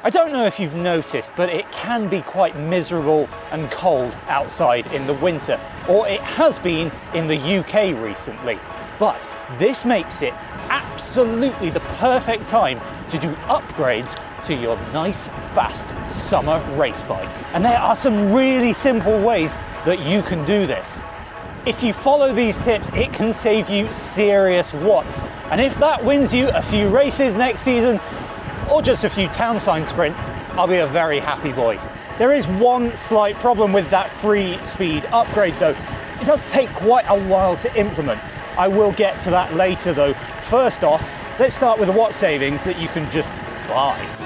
I don't know if you've noticed, but it can be quite miserable and cold outside in the winter, or it has been in the UK recently. But this makes it absolutely the perfect time to do upgrades to your nice, fast summer race bike. And there are some really simple ways that you can do this. If you follow these tips, it can save you serious watts. And if that wins you a few races next season, or just a few town sign sprints, I'll be a very happy boy. There is one slight problem with that free speed upgrade though. It does take quite a while to implement. I will get to that later though. First off, let's start with the watt savings that you can just buy.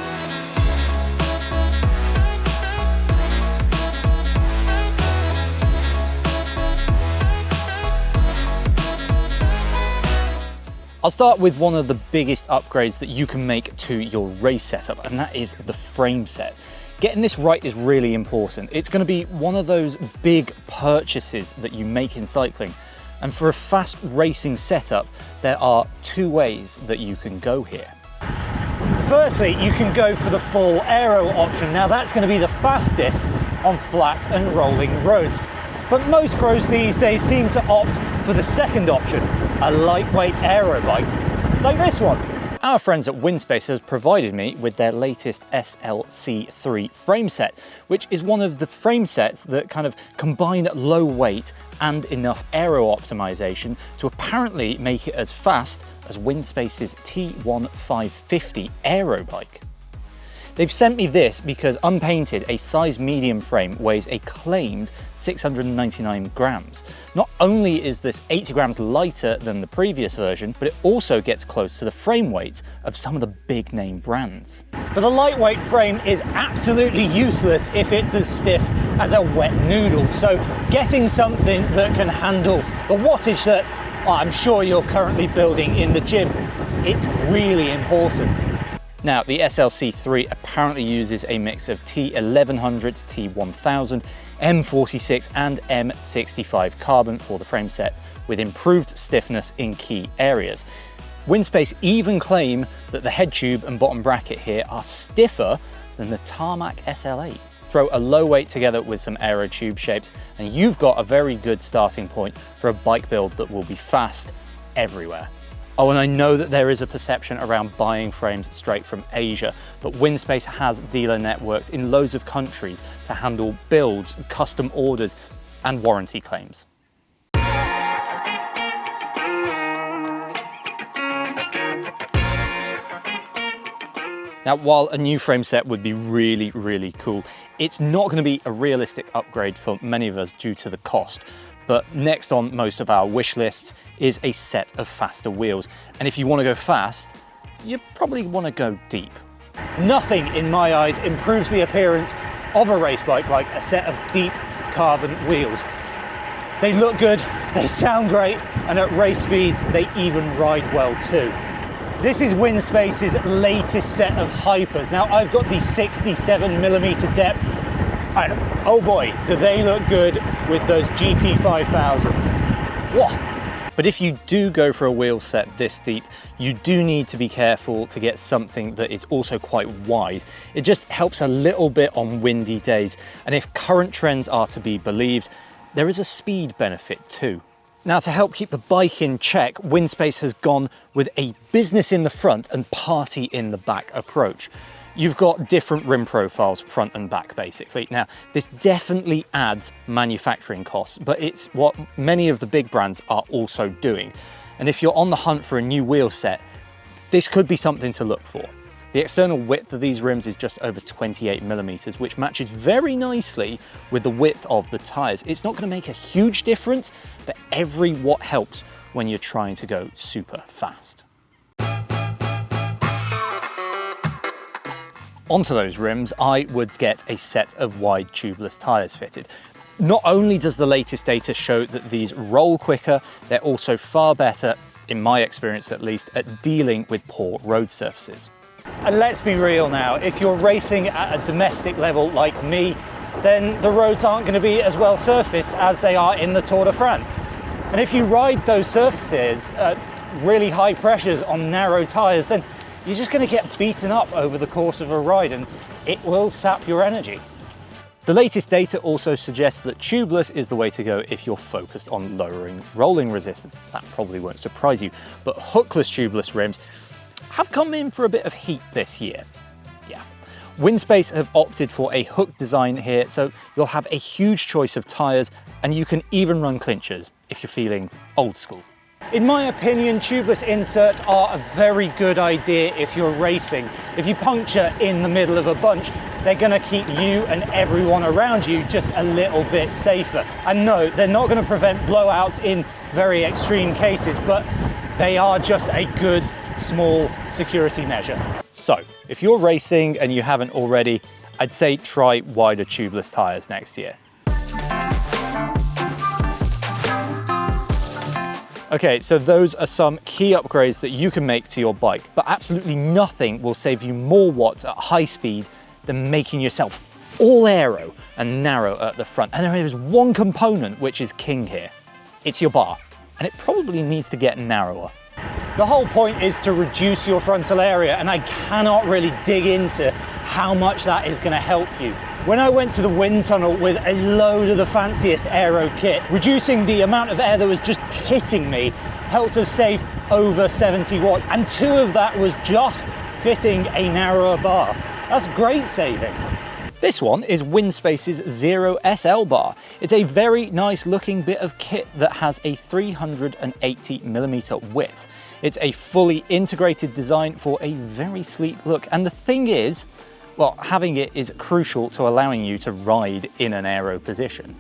I'll start with one of the biggest upgrades that you can make to your race setup, and that is the frame set. Getting this right is really important. It's going to be one of those big purchases that you make in cycling. And for a fast racing setup, there are two ways that you can go here. Firstly, you can go for the full aero option. Now that's going to be the fastest on flat and rolling roads. But most pros these days seem to opt for the second option, a lightweight aero bike, like this one. Our friends at Windspace have provided me with their latest SLC3 frame set, which is one of the frame sets that kind of combine low weight and enough aero optimization to apparently make it as fast as Windspace's T1550 aero bike. They've sent me this because unpainted, a size medium frame weighs a claimed 699 grams. Not only is this 80 grams lighter than the previous version, but it also gets close to the frame weights of some of the big name brands. But a lightweight frame is absolutely useless if it's as stiff as a wet noodle. So getting something that can handle the wattage that I'm sure you're currently building in the gym, it's really important. Now, the SLC3 apparently uses a mix of T1100, T1000, M46 and M65 carbon for the frame set, with improved stiffness in key areas. Windspace even claim that the head tube and bottom bracket here are stiffer than the Tarmac SL8. Throw a low weight together with some aero tube shapes and you've got a very good starting point for a bike build that will be fast everywhere. Oh, and I know that there is a perception around buying frames straight from Asia, but Windspace has dealer networks in loads of countries to handle builds, custom orders, and warranty claims. Now, while a new frame set would be really, really cool, it's not going to be a realistic upgrade for many of us due to the cost. But next on most of our wish lists is a set of faster wheels. And if you want to go fast, you probably want to go deep. Nothing, in my eyes, improves the appearance of a race bike like a set of deep carbon wheels. They look good, they sound great, and at race speeds, they even ride well too. This is Windspace's latest set of hypers. Now, I've got the 67mm depth, and oh boy, do they look good with those GP5000s. Whoa. But if you do go for a wheel set this deep, you do need to be careful to get something that is also quite wide. It just helps a little bit on windy days. And if current trends are to be believed, there is a speed benefit too. Now, to help keep the bike in check, Windspace has gone with a business in the front and party in the back approach. You've got different rim profiles, front and back, basically. Now, this definitely adds manufacturing costs, but it's what many of the big brands are also doing. And if you're on the hunt for a new wheel set, this could be something to look for. The external width of these rims is just over 28mm, which matches very nicely with the width of the tyres. It's not going to make a huge difference, but every watt helps when you're trying to go super fast. Onto those rims, I would get a set of wide tubeless tyres fitted. Not only does the latest data show that these roll quicker, they're also far better, in my experience at least, at dealing with poor road surfaces. And let's be real now, if you're racing at a domestic level like me, then the roads aren't going to be as well surfaced as they are in the Tour de France. And if you ride those surfaces at really high pressures on narrow tyres, then you're just going to get beaten up over the course of a ride and it will sap your energy. The latest data also suggests that tubeless is the way to go if you're focused on lowering rolling resistance. That probably won't surprise you, but hookless tubeless rims have come in for a bit of heat this year. Yeah. Windspace have opted for a hook design here, so you'll have a huge choice of tyres and you can even run clinchers if you're feeling old school. In my opinion, tubeless inserts are a very good idea if you're racing. If you puncture in the middle of a bunch, they're going to keep you and everyone around you just a little bit safer. And no, they're not going to prevent blowouts in very extreme cases, but they are just a good, small security measure. So, if you're racing and you haven't already, I'd say try wider tubeless tyres next year. Okay, so those are some key upgrades that you can make to your bike, but absolutely nothing will save you more watts at high speed than making yourself all aero and narrow at the front. And there is one component which is king here. It's your bar, and it probably needs to get narrower. The whole point is to reduce your frontal area, and I cannot really dig into how much that is going to help you. When I went to the wind tunnel with a load of the fanciest aero kit, reducing the amount of air that was just hitting me helped us save over 70 watts, and 2 of that was just fitting a narrower bar. That's great saving. This one is Windspace's Zero SL bar. It's a very nice looking bit of kit that has a 380mm width. It's a fully integrated design for a very sleek look, and the thing is, well, having it is crucial to allowing you to ride in an aero position.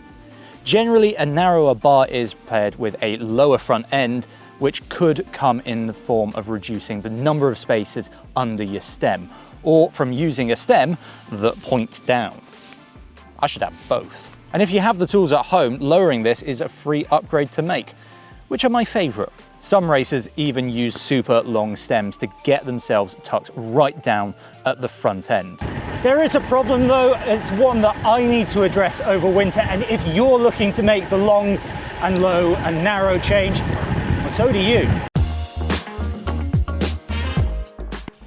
Generally, a narrower bar is paired with a lower front end, which could come in the form of reducing the number of spaces under your stem, or from using a stem that points down. I should have both. And if you have the tools at home, lowering this is a free upgrade to make. Which are my favourite. Some racers even use super long stems to get themselves tucked right down at the front end. There is a problem though, it's one that I need to address over winter, and if you're looking to make the long and low and narrow change, well, so do you.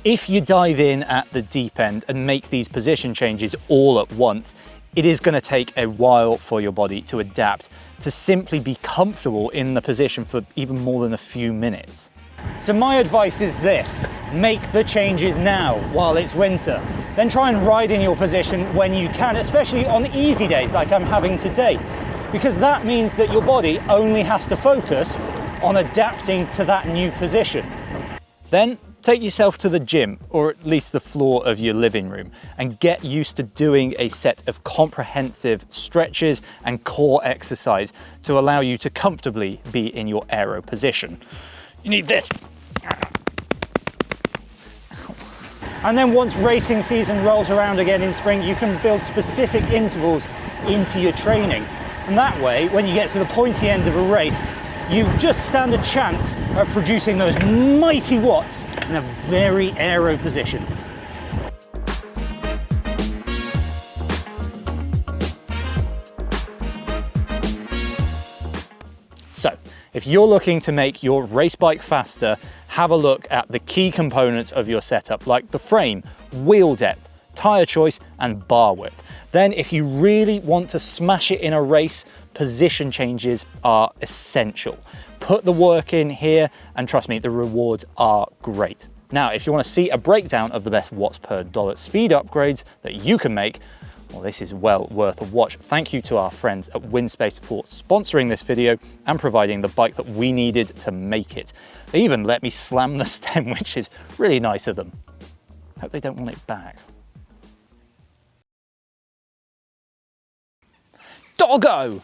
If you dive in at the deep end and make these position changes all at once, it is going to take a while for your body to adapt to simply be comfortable in the position for even more than a few minutes. So my advice is this: make the changes now while it's winter. Then try and ride in your position when you can, especially on easy days like I'm having today, because that means that your body only has to focus on adapting to that new position. Then take yourself to the gym, or at least the floor of your living room, and get used to doing a set of comprehensive stretches and core exercise to allow you to comfortably be in your aero position. You need this. And then once racing season rolls around again in spring, you can build specific intervals into your training. And that way, when you get to the pointy end of a race, you've just stand a chance of producing those mighty watts in a very aero position. So, if you're looking to make your race bike faster, have a look at the key components of your setup, like the frame, wheel depth, tyre choice, and bar width. Then, if you really want to smash it in a race, position changes are essential. Put the work in here, and trust me, the rewards are great. Now, if you want to see a breakdown of the best watts per dollar speed upgrades that you can make, well, this is well worth a watch. Thank you to our friends at Windspace for sponsoring this video and providing the bike that we needed to make it. They even let me slam the stem, which is really nice of them. Hope they don't want it back. Doggo!